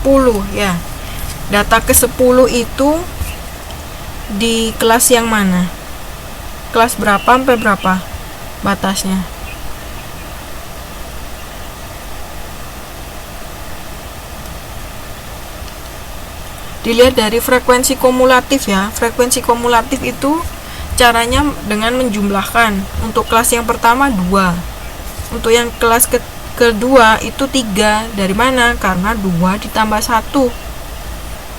10 ya. Data ke-10 itu di kelas yang mana? Kelas berapa sampai berapa batasnya? Dilihat dari frekuensi kumulatif ya. Frekuensi kumulatif itu caranya dengan menjumlahkan. Untuk kelas yang pertama 2. Untuk yang kelas kedua itu 3. Dari mana? Karena 2 ditambah 1.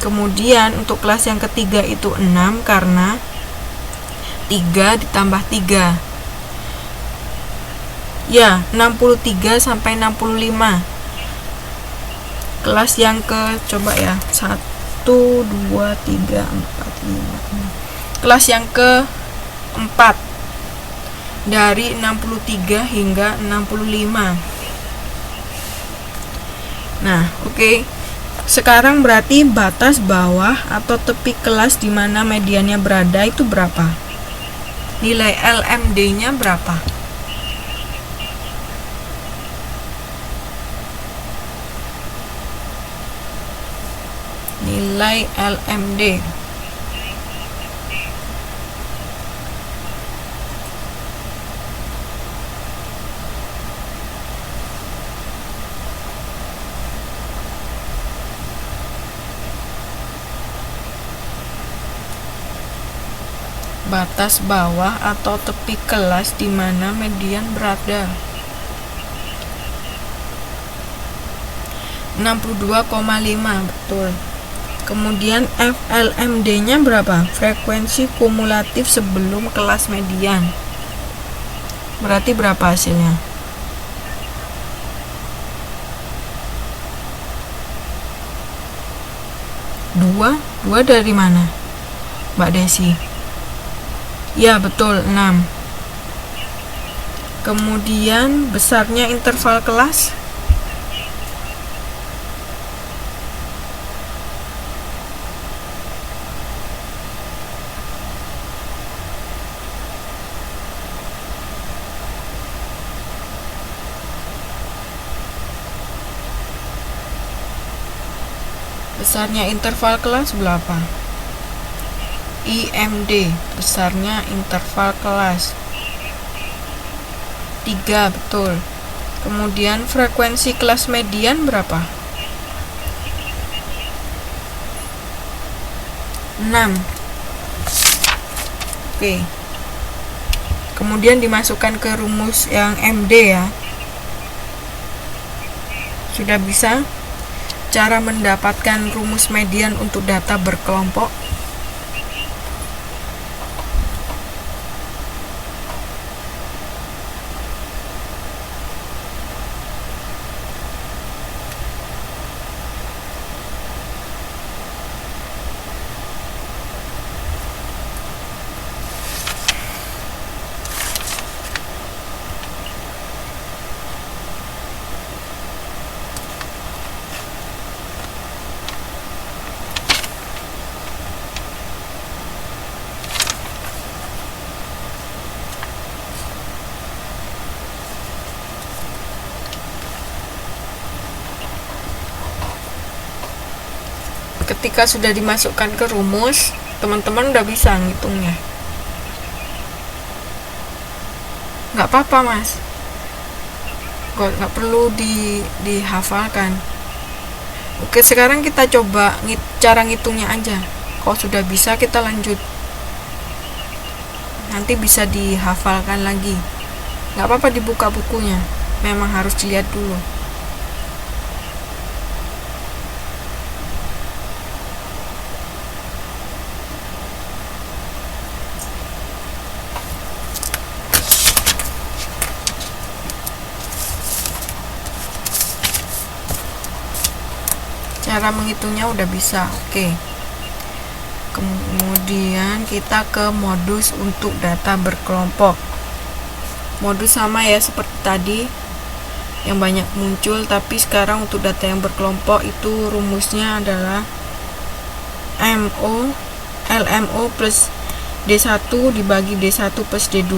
Kemudian untuk kelas yang ketiga itu 6 karena 3 ditambah 3. Ya, 63 sampai 65. Kelas yang coba ya. 1 2 3 4 5 6. Kelas yang keempat dari 63 hingga 65. Nah, oke. Sekarang berarti batas bawah atau tepi kelas di mana mediannya berada itu berapa? Nilai LMD-nya berapa? Nilai LMD. Batas bawah atau tepi kelas di mana median berada. 62,5 betul. Kemudian FLMD-nya berapa? Frekuensi kumulatif sebelum kelas median. Berarti berapa hasilnya? 2 dari mana, Mbak Desi? Ya betul, 6. Kemudian besarnya interval kelas. Besarnya interval kelas berapa? IMD, besarnya interval kelas 3, betul. Kemudian frekuensi kelas median berapa? 6. Oke. Kemudian dimasukkan ke rumus yang MD ya. Sudah bisa? Cara mendapatkan rumus median untuk data berkelompok. Ketika sudah dimasukkan ke rumus, teman-teman udah bisa ngitungnya. Nggak apa-apa mas, nggak perlu dihafalkan. Oke, sekarang kita coba cara ngitungnya aja. Kalau sudah bisa kita lanjut, nanti bisa dihafalkan lagi. Nggak apa-apa dibuka bukunya, memang harus dilihat dulu. Cara menghitungnya udah bisa. Oke. Kemudian kita ke modus untuk data berkelompok. Modus sama ya seperti tadi yang banyak muncul, tapi sekarang untuk data yang berkelompok itu rumusnya adalah LMO plus D1 dibagi D1 plus D2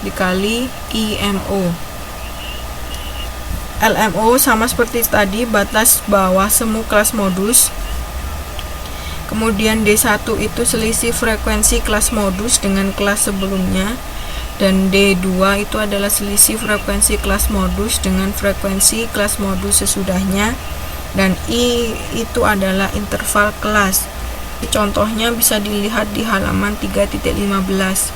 dikali IMO. LMO sama seperti tadi, batas bawah semu kelas modus. Kemudian D1 itu selisih frekuensi kelas modus dengan kelas sebelumnya, dan D2 itu adalah selisih frekuensi kelas modus dengan frekuensi kelas modus sesudahnya, dan I itu adalah interval kelas. Contohnya bisa dilihat di halaman 3.15.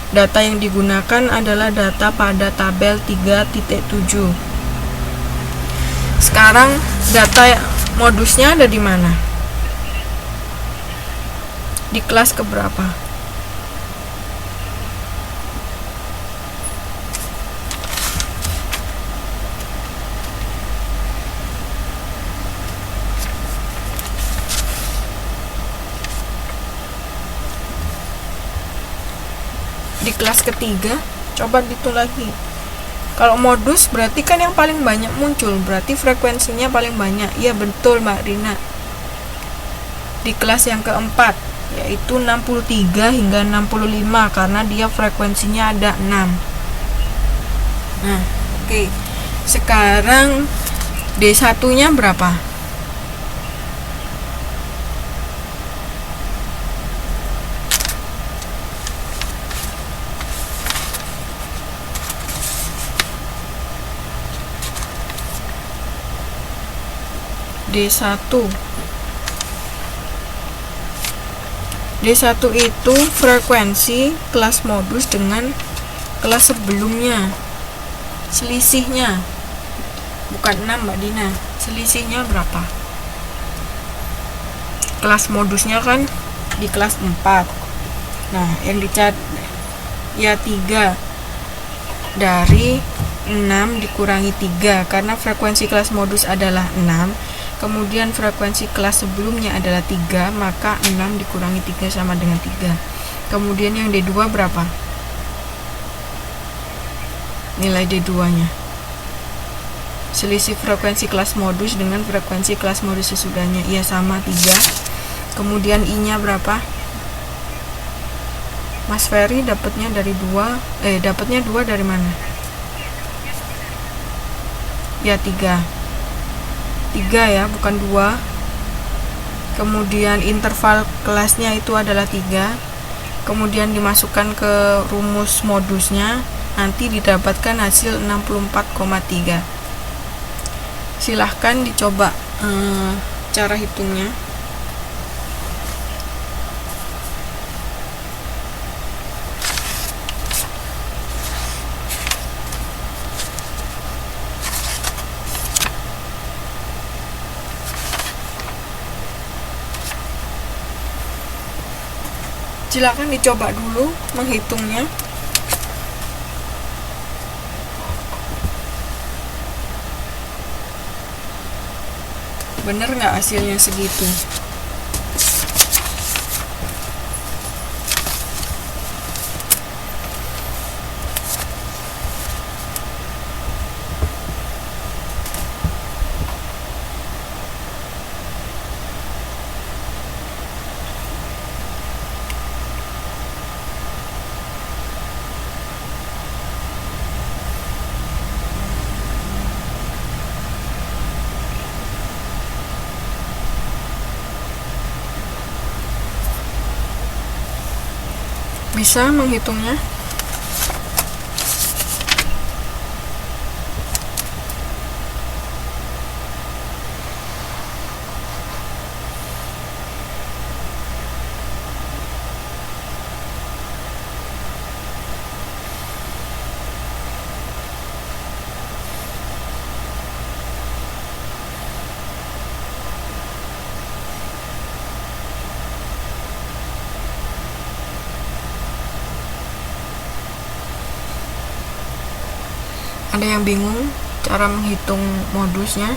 Data yang digunakan adalah data pada tabel 3.7. Sekarang data modusnya ada di mana? Di kelas keberapa? Di kelas ketiga. Coba dihitung lagi. Kalau modus berarti kan yang paling banyak muncul, berarti frekuensinya paling banyak. Iya betul Mbak Rina. Di kelas yang keempat, yaitu 63 hingga 65, karena dia frekuensinya ada 6. Nah, oke. Sekarang D1 nya berapa? D1 itu frekuensi kelas modus dengan kelas sebelumnya. Selisihnya bukan 6 Mbak Dina, selisihnya berapa? Kelas modusnya kan di kelas 4. Nah, yang dicat ya 3 dari 6 dikurangi 3, karena frekuensi kelas modus adalah 6, kemudian frekuensi kelas sebelumnya adalah 3, maka 6 dikurangi 3 sama dengan 3. Kemudian yang D2 berapa? Nilai D2 nya selisih frekuensi kelas modus dengan frekuensi kelas modus sesudahnya, ia sama 3. Kemudian I nya berapa? Mas Ferry dapatnya dari 2, dapatnya 2 dari mana? Ya 3 ya, bukan 2. Kemudian interval kelasnya itu adalah 3. Kemudian dimasukkan ke rumus modusnya, nanti didapatkan hasil 64,3. Silahkan dicoba cara hitungnya. Silakan dicoba dulu menghitungnya. Bener nggak hasilnya segitu? Bisa menghitungnya? Ada yang bingung cara menghitung modusnya?